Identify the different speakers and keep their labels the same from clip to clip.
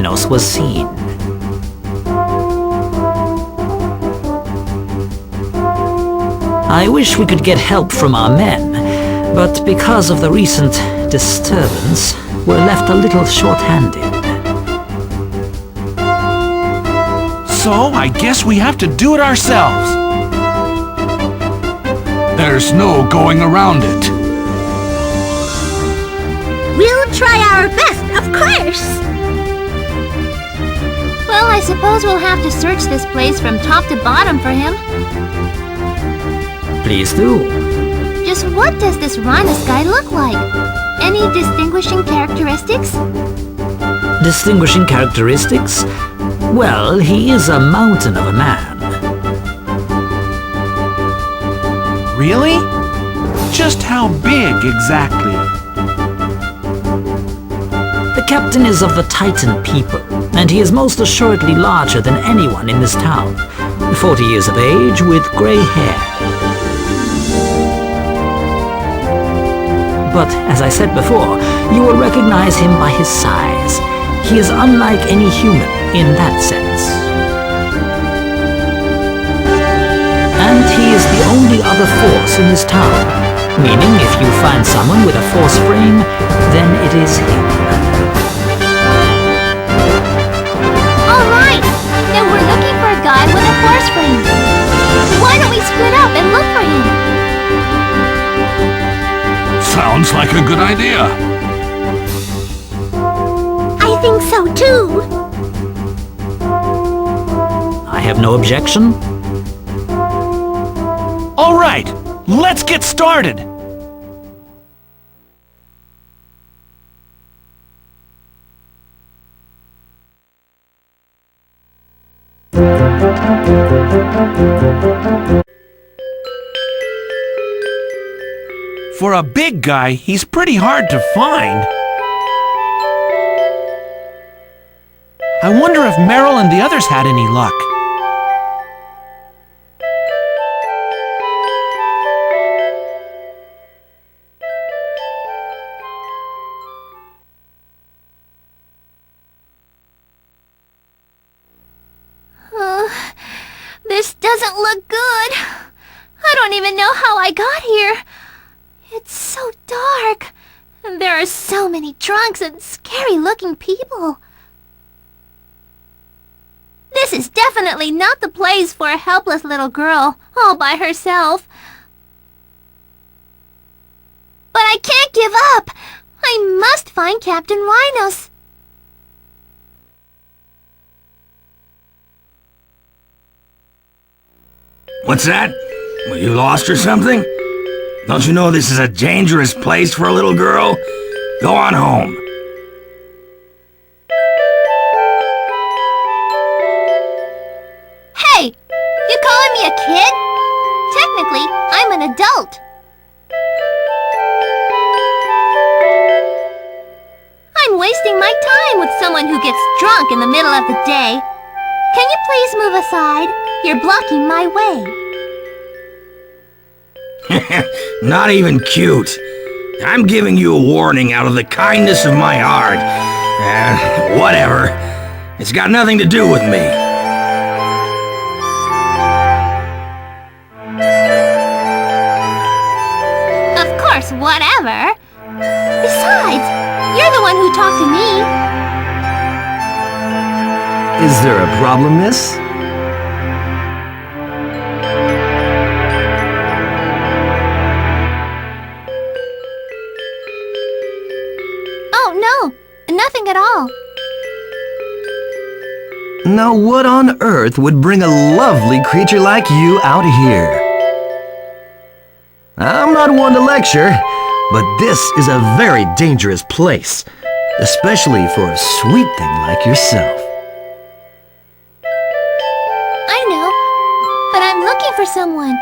Speaker 1: Rhinos was seen. I wish we could get help from our men, but because of the recent disturbance, we're left a little short-handed.
Speaker 2: So, I guess we have to do it ourselves. There's no going around it.
Speaker 3: We'll try our best, of course!
Speaker 4: Well, I suppose we'll have to search this place from top to bottom for him.
Speaker 1: Please do.
Speaker 4: Just what does this Rhinos guy look like? Any distinguishing characteristics?
Speaker 1: Distinguishing characteristics? Well, he is a mountain of a man.
Speaker 2: Really? Just how big, exactly?
Speaker 1: The captain is of the Titan people, and he is most assuredly larger than anyone in this town. 40 years of age with grey hair. But, as I said before, you will recognize him by his size. He is unlike any human in that sense. And he is the only other force in this town, meaning if you find someone with a force frame, then it is him.
Speaker 4: Alright! Then we're looking for a guy with a force frame. Why don't we split up and look for him?
Speaker 2: Sounds like a good idea.
Speaker 3: I think so too.
Speaker 1: I have no objection.
Speaker 2: All right, let's get started. For a big guy, he's pretty hard to find. I wonder if MERYL and the others had any luck.
Speaker 4: This doesn't look good. I don't even know how I got here. It's so dark, and there are so many drunks and scary-looking people. This is definitely not the place for a helpless little girl, all by herself. But I can't give up! I must find Captain Rhinos.
Speaker 5: What's that? Were you lost or something? Don't you know this is a dangerous place for a little girl? Go on home.
Speaker 4: Hey! You calling me a kid? Technically, I'm an adult. I'm wasting my time with someone who gets drunk in the middle of the day. Can you please move aside? You're blocking my way.
Speaker 5: Not even cute. I'm giving you a warning out of the kindness of my heart. Whatever. It's got nothing to do with me.
Speaker 4: Of course, whatever. Besides, you're the one who talked to me.
Speaker 6: Is there a problem, miss?
Speaker 4: Oh, no. Nothing at all.
Speaker 6: Now what on earth would bring a lovely creature like you out here? I'm not one to lecture, but this is a very dangerous place, especially for a sweet thing like yourself.
Speaker 4: I know, but I'm looking for someone.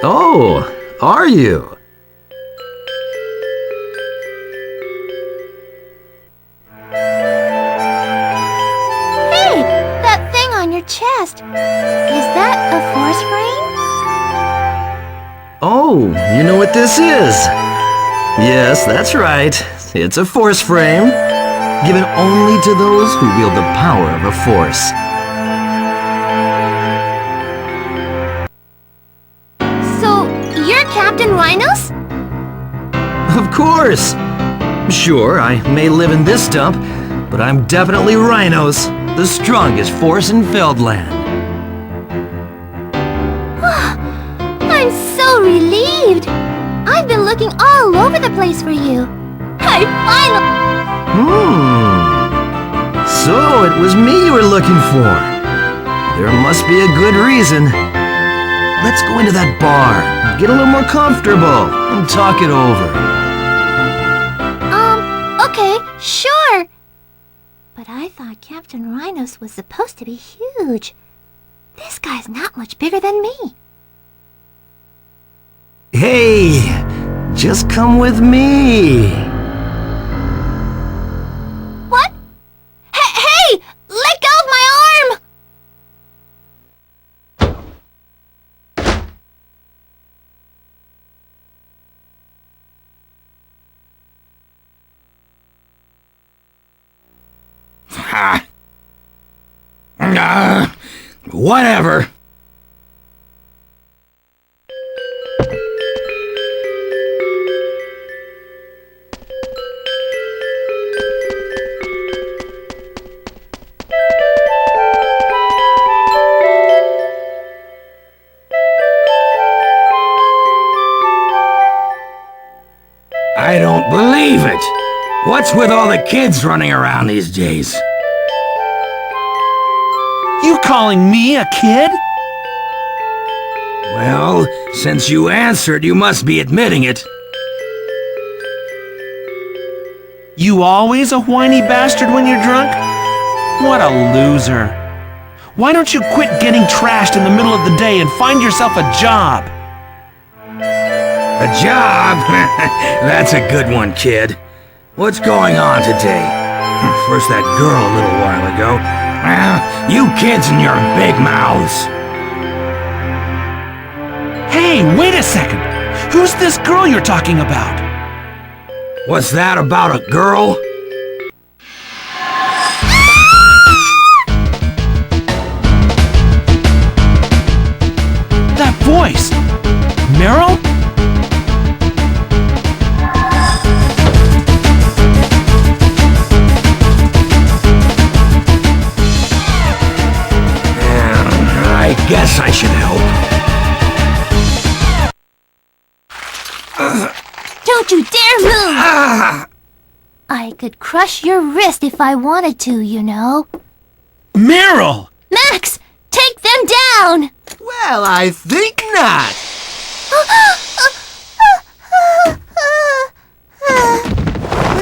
Speaker 6: Oh, are you?
Speaker 4: Hey, that thing on your chest. Is that a force frame?
Speaker 6: Oh, you know what this is? Yes, that's right. It's a force frame. given only to those who wield the power of a force.
Speaker 4: So, you're Captain Rhinos?
Speaker 6: Of course! Sure, I may live in this dump, but I'm definitely Rhinos, the strongest force in Feldland.
Speaker 4: I'm so relieved! I've been looking all over the place for you. I finally...
Speaker 6: So it was me you were looking for. There must be a good reason. Let's go into that bar, get a little more comfortable, and talk it over.
Speaker 4: Okay, sure. But I thought Captain Rhinos was supposed to be huge. This guy's not much bigger than me.
Speaker 6: Hey, just come with me.
Speaker 4: What? Hey! Let go of my arm!
Speaker 5: Ha! Whatever. I don't believe it. What's with all the kids running around these days?
Speaker 2: You calling me a kid?
Speaker 5: Well, since you answered, you must be admitting it.
Speaker 2: You always a whiny bastard when you're drunk? What a loser. Why don't you quit getting trashed in the middle of the day and find yourself a job?
Speaker 5: A job? That's a good one, kid. What's going on today? First that girl a little while ago. You kids and your big mouths.
Speaker 2: Hey, wait a second. Who's this girl you're talking about?
Speaker 5: What's that about a girl?
Speaker 2: That voice! MERYL?
Speaker 5: I guess I should help.
Speaker 4: Don't you dare move! I could crush your wrist if I wanted to, you know.
Speaker 2: MERYL!
Speaker 4: Max, take them down!
Speaker 6: Well, I think not.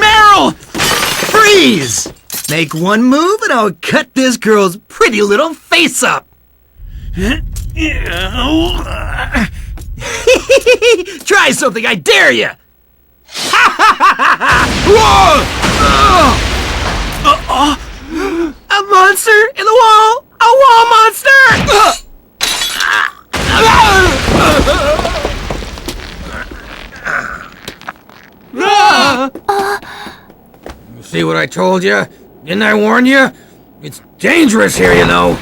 Speaker 2: MERYL!
Speaker 6: Freeze! Make one move and I'll cut this girl's pretty little face up. Try something, I dare you! A monster in the wall! A wall monster!
Speaker 5: See what I told you? Didn't I warn you? It's dangerous here, you know.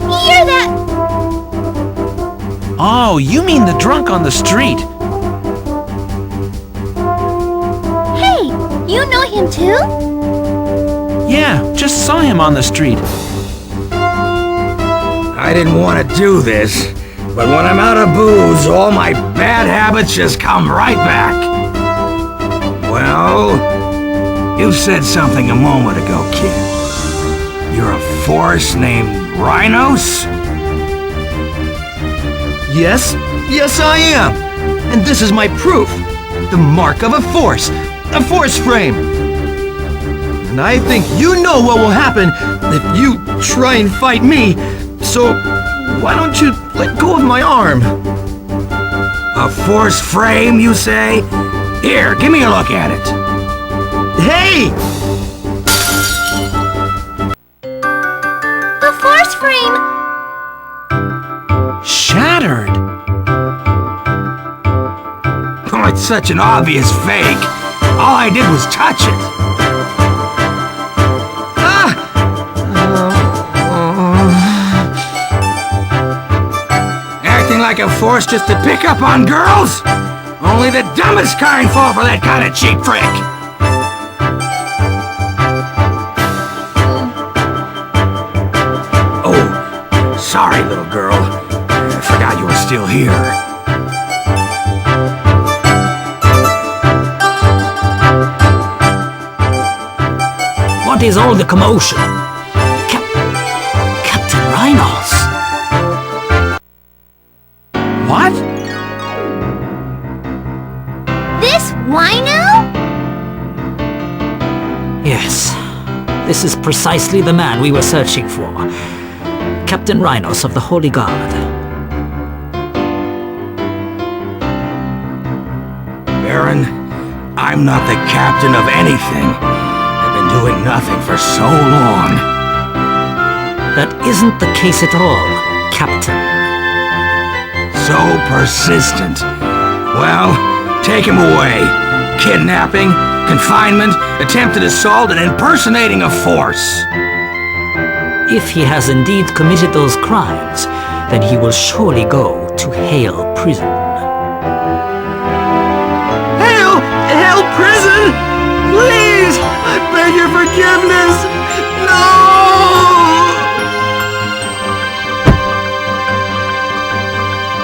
Speaker 4: You're that...
Speaker 2: Oh, you mean the drunk on the street.
Speaker 4: Hey, you know him too?
Speaker 2: Yeah, just saw him on the street.
Speaker 5: I didn't want to do this, but when I'm out of booze, all my bad habits just come right back. Well, you said something a moment ago, kid. You're a force named Rhinos?
Speaker 6: Yes I am. And this is my proof. The mark of a force frame. And I think you know what will happen if you try and fight me. So, why don't you let go of my arm?
Speaker 5: A force frame, you say? Here, give me a look at it.
Speaker 6: Hey!
Speaker 4: The force frame!
Speaker 2: Shattered!
Speaker 5: Oh, it's such an obvious fake. All I did was touch it. Acting like a force just to pick up on girls? Only the dumbest kind fall for that kind of cheap trick. Oh, sorry, little girl. I forgot you were still here.
Speaker 1: What is all the commotion? Captain Rhinos!
Speaker 2: What?
Speaker 4: This Rhino?
Speaker 1: Yes, this is precisely the man we were searching for. Captain Rhinos of the Holy Guard.
Speaker 5: Baron, I'm not the captain of anything. I've been doing nothing for so long.
Speaker 1: That isn't the case at all, Captain.
Speaker 5: So persistent. Well, take him away. Kidnapping, confinement, attempted assault, and impersonating a force.
Speaker 1: If he has indeed committed those crimes, then he will surely go to Hale Prison.
Speaker 6: Hell prison! Please! I beg your forgiveness! No!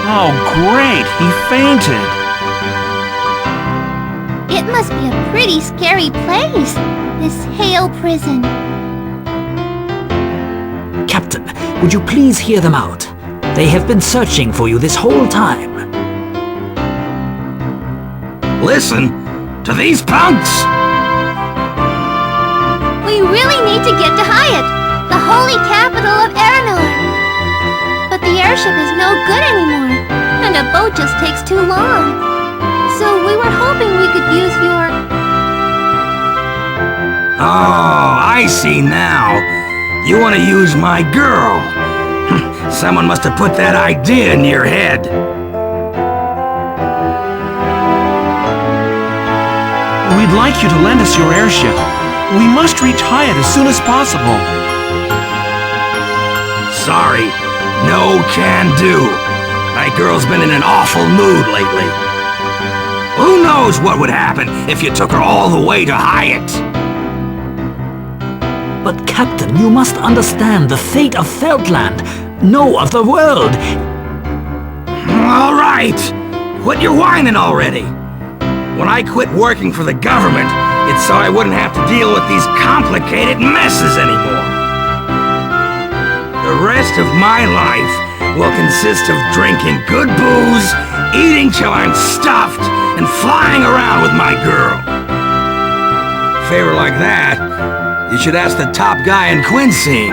Speaker 2: Oh, great! He fainted!
Speaker 4: It must be a pretty scary place, this Hale Prison.
Speaker 1: Captain, would you please hear them out? They have been searching for you this whole time.
Speaker 5: Listen to these punks!
Speaker 4: We really need to get to Hyatt, the holy capital of Aranor. But the airship is no good anymore, and a boat just takes too long. So we were hoping we could use your...
Speaker 5: Oh, I see now. You want to use my girl. Someone must have put that idea in your head.
Speaker 2: We'd like you to lend us your airship. We must reach Hyatt as soon as possible.
Speaker 5: Sorry, no can do. My girl's been in an awful mood lately. Who knows what would happen if you took her all the way to Hyatt?
Speaker 1: But Captain, you must understand the fate of Feldland. No, of the world.
Speaker 5: All right, quit your whining already. When I quit working for the government, it's so I wouldn't have to deal with these complicated messes anymore. The rest of my life will consist of drinking good booze, eating till I'm stuffed, and flying around with my girl. A favor like that, you should ask the top guy in Quincy.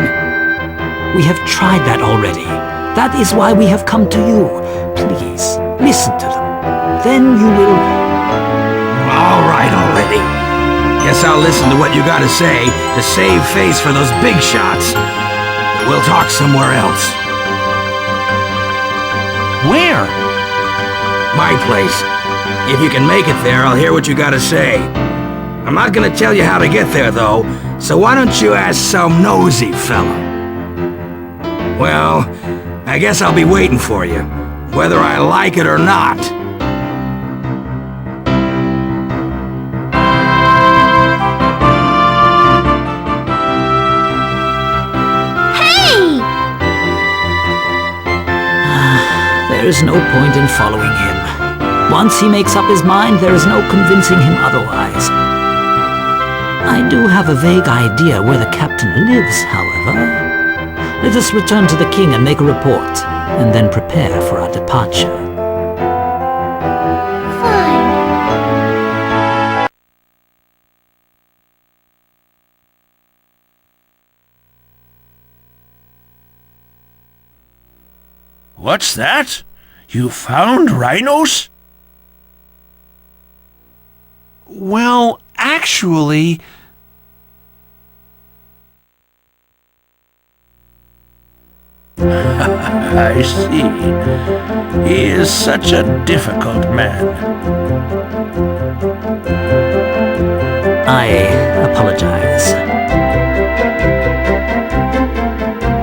Speaker 1: We have tried that already. That is why we have come to you. Please, listen to them. Then you will...
Speaker 5: All right already. Guess I'll listen to what you gotta say to save face for those big shots. We'll talk somewhere else.
Speaker 2: Where?
Speaker 5: My place. If you can make it there, I'll hear what you gotta say. I'm not gonna tell you how to get there, though, so why don't you ask some nosy fella? Well, I guess I'll be waiting for you, whether I like it or not.
Speaker 1: There is no point in following him. Once he makes up his mind, there is no convincing him otherwise. I do have a vague idea where the captain lives, however. Let us return to the king and make a report, and then prepare for our departure.
Speaker 4: Fine.
Speaker 2: What's that? You found rhinos? Well, actually... I see. He is such a difficult man.
Speaker 1: I apologize.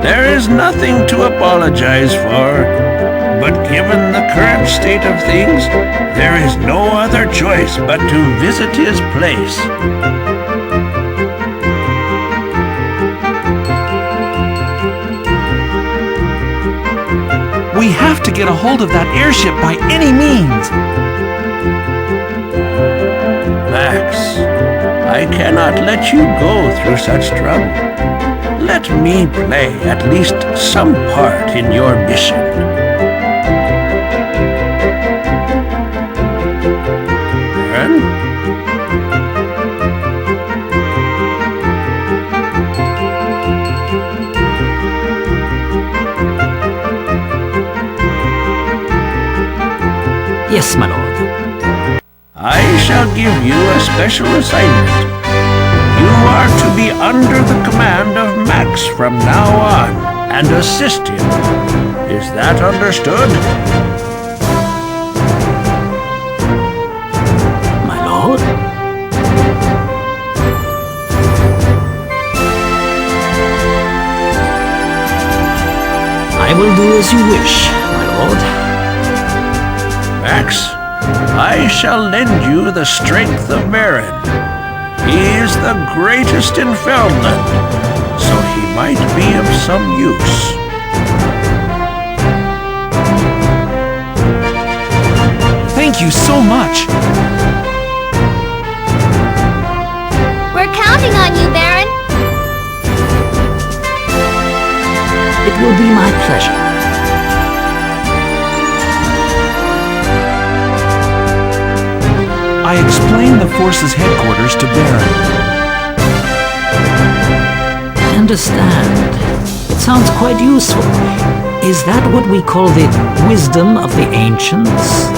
Speaker 2: There is nothing to apologize for, but given the current state of things, there is no other choice but to visit his place.
Speaker 7: We have to get a hold of that airship by any means.
Speaker 2: Max, I cannot let you go through such trouble. Let me play at least some part in your mission. Baron?
Speaker 1: Yes, my lord.
Speaker 2: I shall give you a special assignment. You are to be under the command of Max from now on, and assist him. Is that understood?
Speaker 1: My lord? I will do as you wish, my lord.
Speaker 2: Max, I shall lend you the strength of MERYL. He is the greatest in Feldland, so he might be of some use.
Speaker 7: Thank you so much.
Speaker 4: We're counting on you, Baron.
Speaker 1: It will be my pleasure.
Speaker 7: I explained the force's headquarters to Baron.
Speaker 1: I understand. It sounds quite useful. Is that what we call the wisdom of the ancients?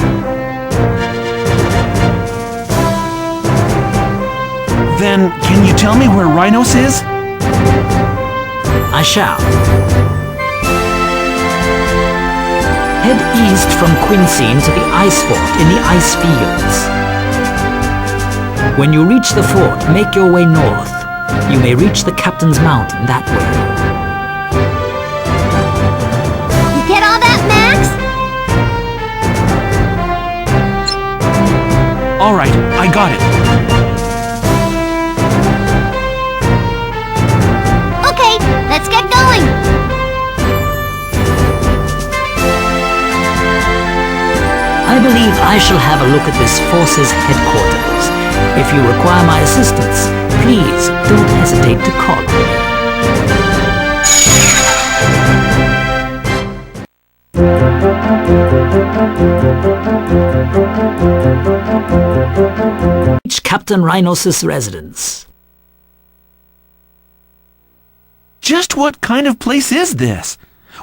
Speaker 7: Then, can you tell me where Rhinos is?
Speaker 1: I shall. Head east from Quinseen to the ice fort in the ice fields. When you reach the fort, make your way north. You may reach the Captain's Mountain that way.
Speaker 4: You get all that, Max?
Speaker 7: All right, I got it.
Speaker 4: Okay, let's get going.
Speaker 1: I believe I shall have a look at this force's headquarters. If you require my assistance, please don't hesitate to call on me. Reach Captain Rhinos' residence.
Speaker 7: Just what kind of place is this?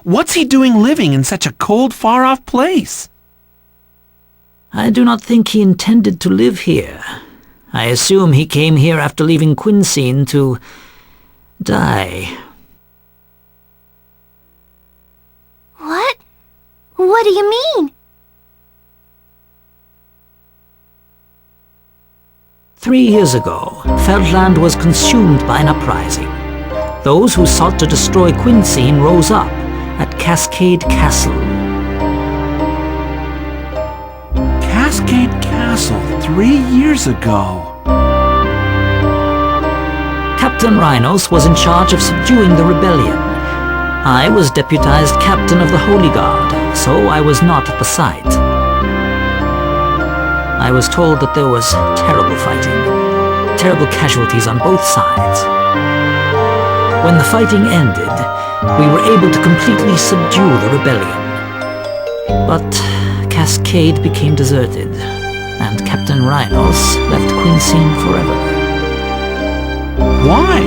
Speaker 7: What's he doing living in such a cold, far-off place?
Speaker 1: I do not think he intended to live here. I assume he came here after leaving Quinseen to die.
Speaker 4: What? What do you mean?
Speaker 1: 3 years ago, Feldland was consumed by an uprising. Those who sought to destroy Quinseen rose up at Cascade Castle.
Speaker 7: Cascade Castle 3 years ago.
Speaker 1: Captain Rhinos was in charge of subduing the rebellion. I was deputized captain of the Holy Guard, so I was not at the site. I was told that there was terrible fighting, terrible casualties on both sides. When the fighting ended, we were able to completely subdue the rebellion. But Cascade became deserted, and Captain Rhinos left Quinseen forever.
Speaker 7: Why?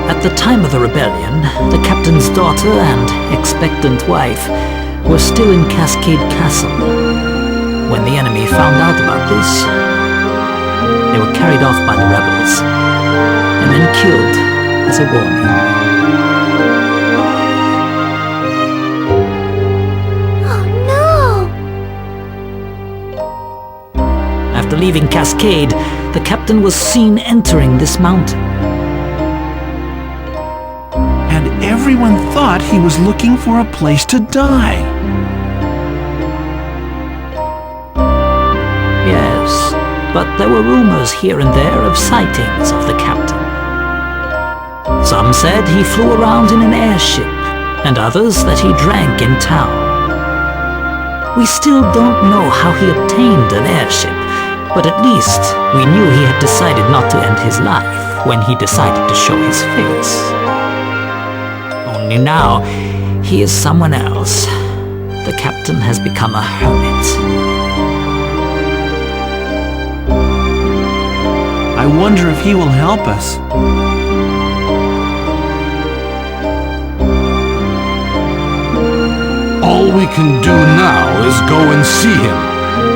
Speaker 1: At the time of the rebellion, the captain's daughter and expectant wife were still in Cascade Castle. When the enemy found out about this, they were carried off by the rebels, and then killed as a warning. leaving Cascade, the captain was seen entering this mountain.
Speaker 7: And everyone thought he was looking for a place to die.
Speaker 1: Yes, but there were rumors here and there of sightings of the captain. Some said he flew around in an airship, and others that he drank in town. We still don't know how he obtained an airship, but at least we knew he had decided not to end his life when he decided to show his face. Only now, he is someone else. The captain has become a hermit.
Speaker 7: I wonder if he will help us.
Speaker 8: All we can do now is go and see him.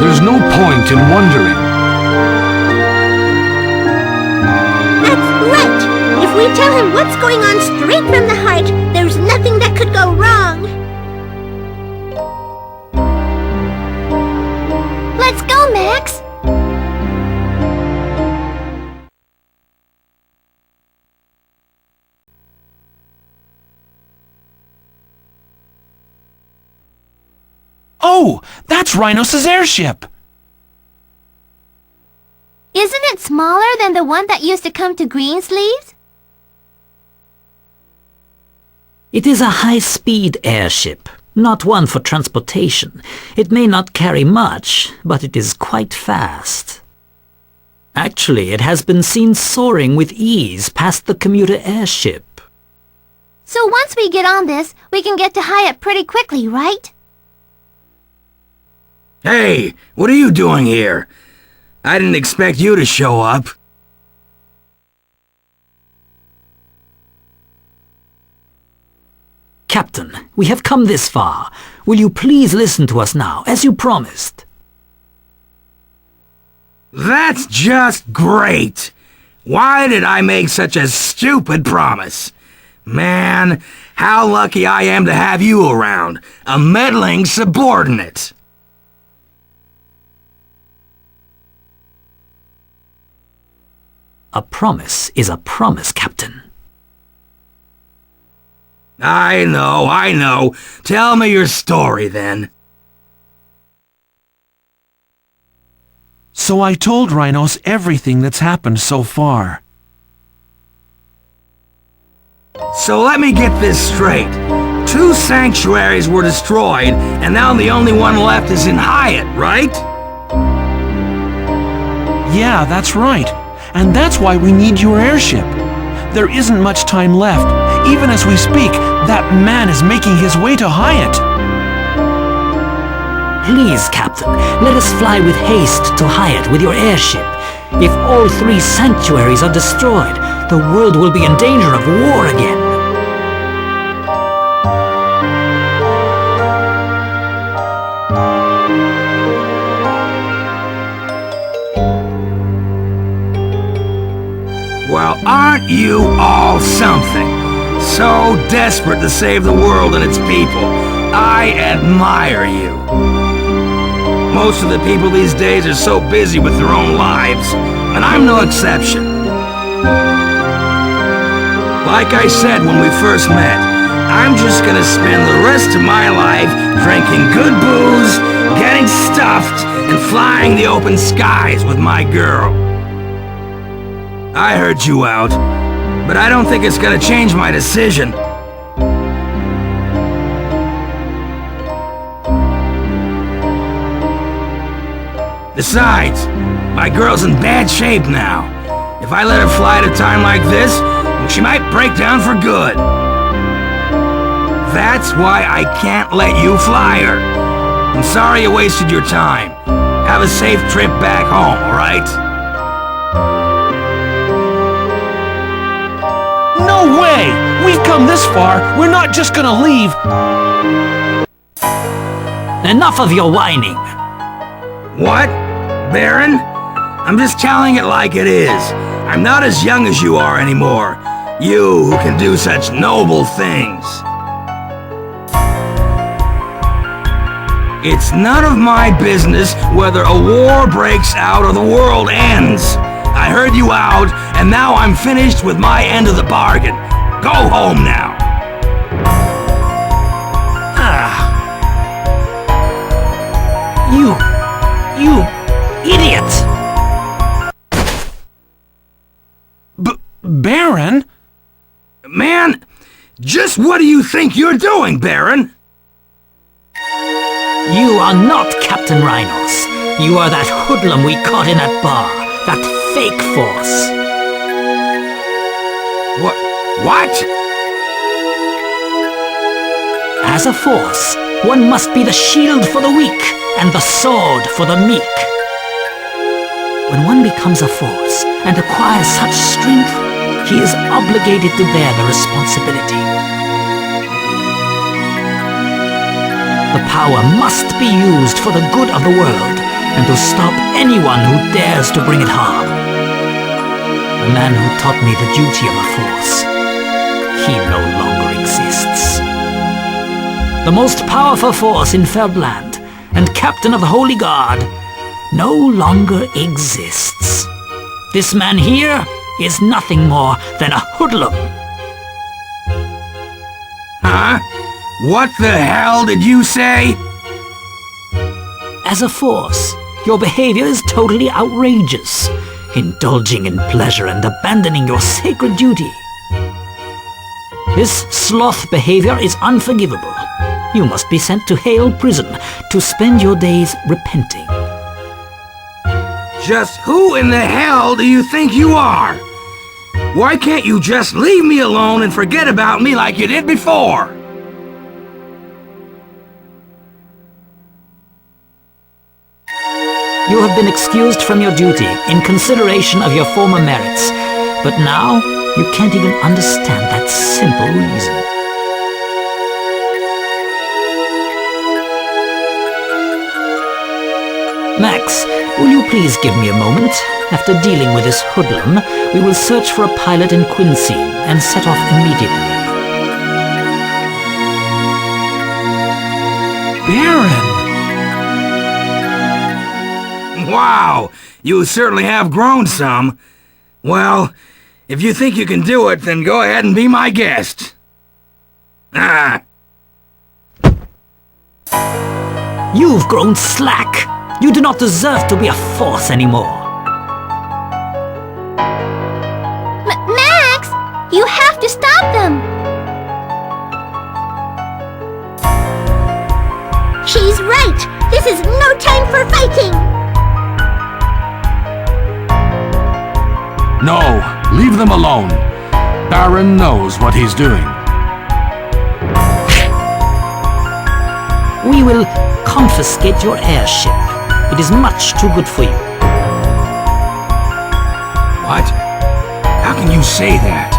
Speaker 8: There's no point in wondering.
Speaker 3: That's right! If we tell him what's going on straight from the heart, there's nothing that could go wrong.
Speaker 4: Let's go, Max!
Speaker 7: Oh, that's Rhinos' airship!
Speaker 4: Isn't it smaller than the one that used to come to Greensleeves?
Speaker 1: It is a high-speed airship, not one for transportation. It may not carry much, but it is quite fast. Actually, it has been seen soaring with ease past the commuter airship.
Speaker 4: So once we get on this, we can get to Hyatt pretty quickly, right?
Speaker 6: Hey, what are you doing here? I didn't expect you to show up.
Speaker 1: Captain, we have come this far. Will you please listen to us now, as you promised?
Speaker 6: That's just great! Why did I make such a stupid promise? Man, how lucky I am to have you around, a meddling subordinate!
Speaker 1: A promise is a promise, Captain.
Speaker 6: I know. Tell me your story, then.
Speaker 7: So I told Rhinos everything that's happened so far.
Speaker 6: So let me get this straight. 2 sanctuaries were destroyed, and now the only one left is in Hyatt, right?
Speaker 7: Yeah, that's right. And that's why we need your airship. There isn't much time left. Even as we speak, that man is making his way to Hyatt.
Speaker 1: Please, Captain, let us fly with haste to Hyatt with your airship. If all 3 sanctuaries are destroyed, the world will be in danger of war again.
Speaker 6: Well, aren't you all something? So desperate to save the world and its people. I admire you. Most of the people these days are so busy with their own lives, and I'm no exception. Like I said when we first met, I'm just gonna spend the rest of my life drinking good booze, getting stuffed, and flying the open skies with my girl. I heard you out, but I don't think it's gonna change my decision. Besides, my girl's in bad shape now. If I let her fly at a time like this, she might break down for good. That's why I can't let you fly her. I'm sorry you wasted your time. Have a safe trip back home, alright?
Speaker 7: No way! We've come this far. We're not just gonna leave.
Speaker 1: Enough of your whining.
Speaker 6: What? Baron? I'm just telling it like it is. I'm not as young as you are anymore. You who can do such noble things.
Speaker 5: It's none of my business whether a war breaks out or the world ends. I heard you out, and now I'm finished with my end of the bargain. Go home now.
Speaker 1: You idiot!
Speaker 7: Baron?
Speaker 5: Man, just what do you think you're doing, Baron?
Speaker 1: You are not Captain Rhinos. You are that hoodlum we caught in that bar. That fake force.
Speaker 5: What?
Speaker 1: As a force, one must be the shield for the weak and the sword for the meek. When one becomes a force and acquires such strength, he is obligated to bear the responsibility. The power must be used for the good of the world and to stop anyone who dares to bring it harm. The man who taught me the duty of a force, he no longer exists. The most powerful force in Feldland and captain of the Holy Guard no longer exists. This man here is nothing more than a hoodlum.
Speaker 5: Huh? What the hell did you say?
Speaker 1: As a force, your behavior is totally outrageous, indulging in pleasure and abandoning your sacred duty. This sloth behavior is unforgivable. You must be sent to Hale Prison to spend your days repenting.
Speaker 5: Just who in the hell do you think you are? Why can't you just leave me alone and forget about me like you did before?
Speaker 1: You have been excused from your duty in consideration of your former merits, but now you can't even understand that simple reason. Max, will you please give me a moment? After dealing with this hoodlum, we will search for a pilot in Quincy and set off immediately.
Speaker 7: Baron!
Speaker 5: Wow, you certainly have grown some. Well, if you think you can do it, then go ahead and be my guest.
Speaker 1: You've grown slack. You do not deserve to be a force anymore.
Speaker 4: Max! You have to stop them!
Speaker 3: She's right. This is no time for fighting.
Speaker 8: No, leave them alone. Baron knows what he's doing.
Speaker 1: We will confiscate your airship. It is much too good for you.
Speaker 5: What? How can you say that?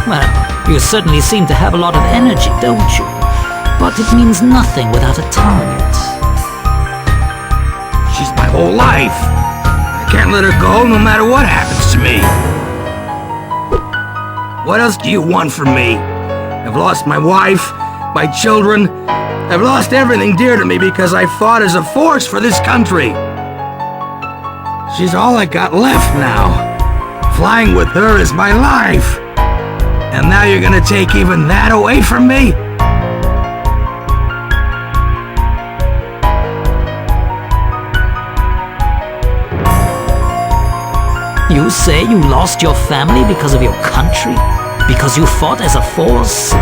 Speaker 1: Well, you certainly seem to have a lot of energy, don't you? But it means nothing without a target.
Speaker 5: She's my whole life. I can't let her go no matter what happens to me. What else do you want from me? I've lost my wife, my children. I've lost everything dear to me because I fought as a force for this country. She's all I got left now. Flying with her is my life. And now you're gonna take even that away from me?
Speaker 1: You say you lost your family because of your country? Because you fought as a force?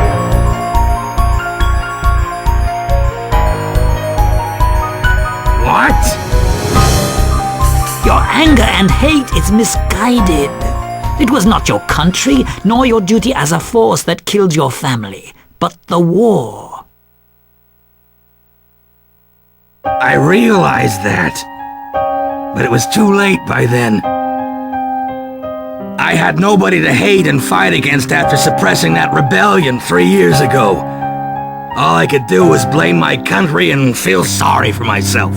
Speaker 5: What?
Speaker 1: Your anger and hate is misguided. It was not your country, nor your duty as a force that killed your family, but the war.
Speaker 5: I realized that, but it was too late by then. I had nobody to hate and fight against after suppressing that rebellion 3 years ago. All I could do was blame my country and feel sorry for myself.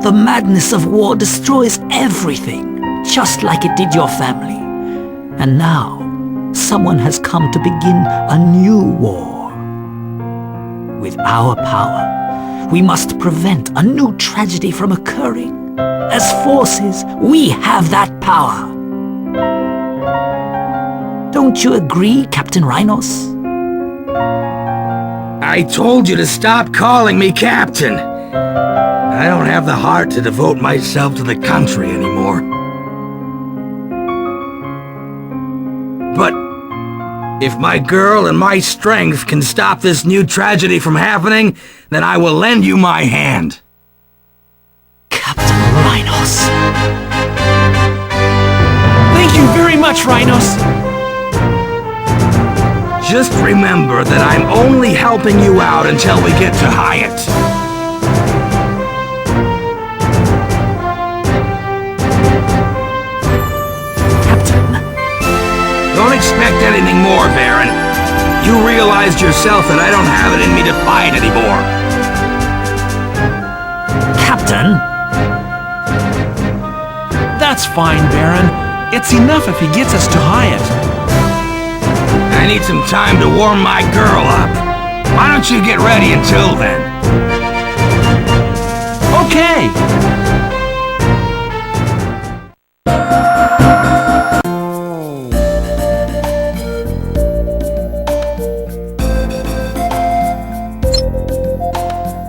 Speaker 1: The madness of war destroys everything, just like it did your family. And now, someone has come to begin a new war. With our power, we must prevent a new tragedy from occurring. As forces, we have that power. Don't you agree, Captain Rhinos?
Speaker 5: I told you to stop calling me Captain. I don't have the heart to devote myself to the country anymore. But if my girl and my strength can stop this new tragedy from happening, then I will lend you my hand.
Speaker 1: Captain Rhinos.
Speaker 7: Thank you very much, Rhinos.
Speaker 5: Just remember that I'm only helping you out until we get to Hyatt.
Speaker 1: Captain.
Speaker 5: Don't expect anything more, Baron. You realized yourself that I don't have it in me to fight anymore.
Speaker 1: Captain?
Speaker 7: That's fine, Baron. It's enough if he gets us to Hyatt.
Speaker 5: I need some time to warm my girl up. Why don't you get ready until then?
Speaker 7: Okay.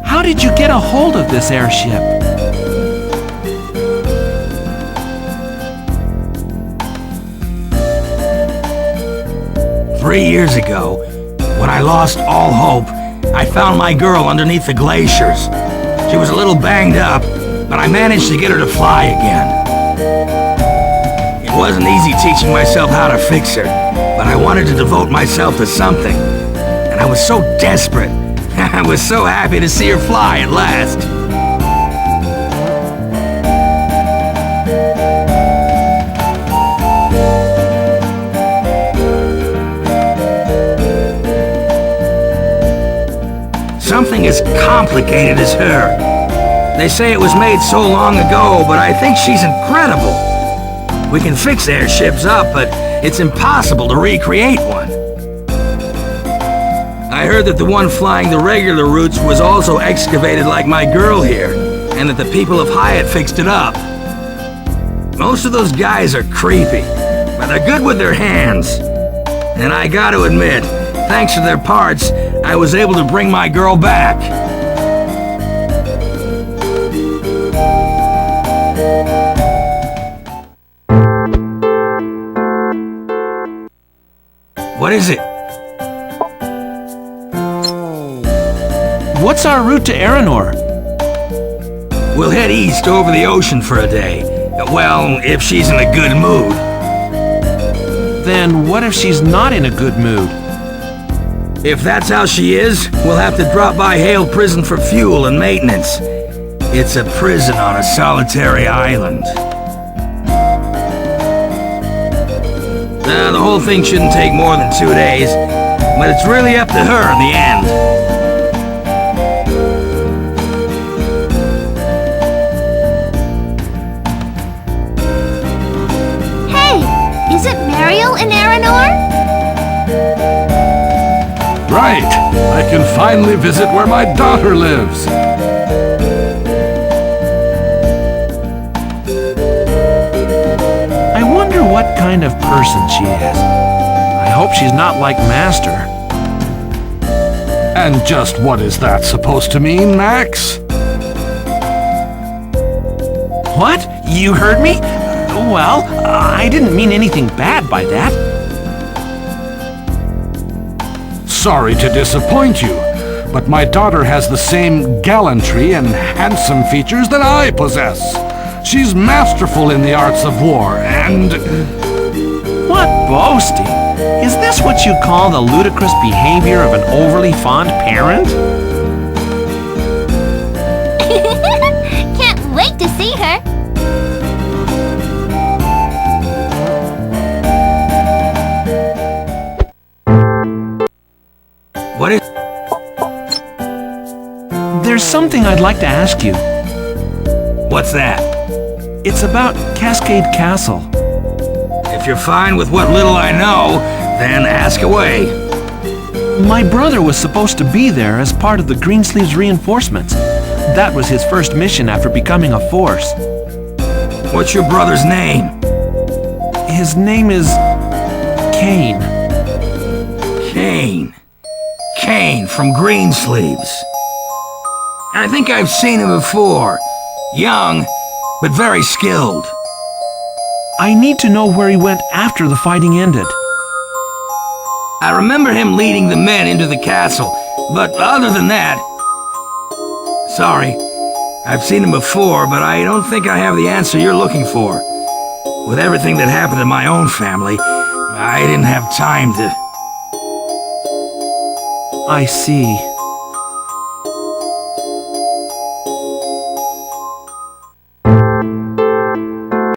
Speaker 7: How did you get a hold of this airship?
Speaker 5: 3 years ago, when I lost all hope, I found my girl underneath the glaciers. She was a little banged up, but I managed to get her to fly again. It wasn't easy teaching myself how to fix her, but I wanted to devote myself to something. And I was so desperate. I was so happy to see her fly at last. Something as complicated as her. They say it was made so long ago, but I think she's incredible. We can fix airships up, but it's impossible to recreate one. I heard that the one flying the regular routes was also excavated like my girl here, and that the people of Hyatt fixed it up. Most of those guys are creepy, but they're good with their hands. And I gotta admit, thanks to their parts, I was able to bring my girl back. What is it?
Speaker 7: What's our route to Aranor?
Speaker 5: We'll head east over the ocean for a day. Well, if she's in a good mood.
Speaker 7: Then what if she's not in a good mood?
Speaker 5: If that's how she is, we'll have to drop by Hale Prison for fuel and maintenance. It's a prison on a solitary island. The whole thing shouldn't take more than 2 days, but it's really up to her in the end.
Speaker 4: Hey, isn't MERYL in Aranor?
Speaker 8: Right! I can finally visit where my daughter lives!
Speaker 7: I wonder what kind of person she is. I hope she's not like Master.
Speaker 8: And just what is that supposed to mean, Max?
Speaker 7: What? You heard me? Well, I didn't mean anything bad by that.
Speaker 8: Sorry to disappoint you, but my daughter has the same gallantry and handsome features that I possess. She's masterful in the arts of war, and...
Speaker 7: What boasting? Is this what you call the ludicrous behavior of an overly fond parent?
Speaker 4: Can't wait to see her.
Speaker 5: What is...
Speaker 7: There's something I'd like to ask you.
Speaker 5: What's that?
Speaker 7: It's about Cascade Castle.
Speaker 5: If you're fine with what little I know, Then ask away.
Speaker 7: My brother was supposed to be there as part of the Greensleeves reinforcements. That was his first mission after becoming a force.
Speaker 5: What's your brother's name?
Speaker 7: His name is Kane.
Speaker 5: Kane. Kane from Greensleeves. I think I've seen him before. Young, but very skilled.
Speaker 7: I need to know where he went after the fighting ended.
Speaker 5: I remember him leading the men into the castle, but other than that... Sorry, I've seen him before, but I don't think I have the answer you're looking for. With everything that happened in my own family, I didn't have time to...
Speaker 7: I see.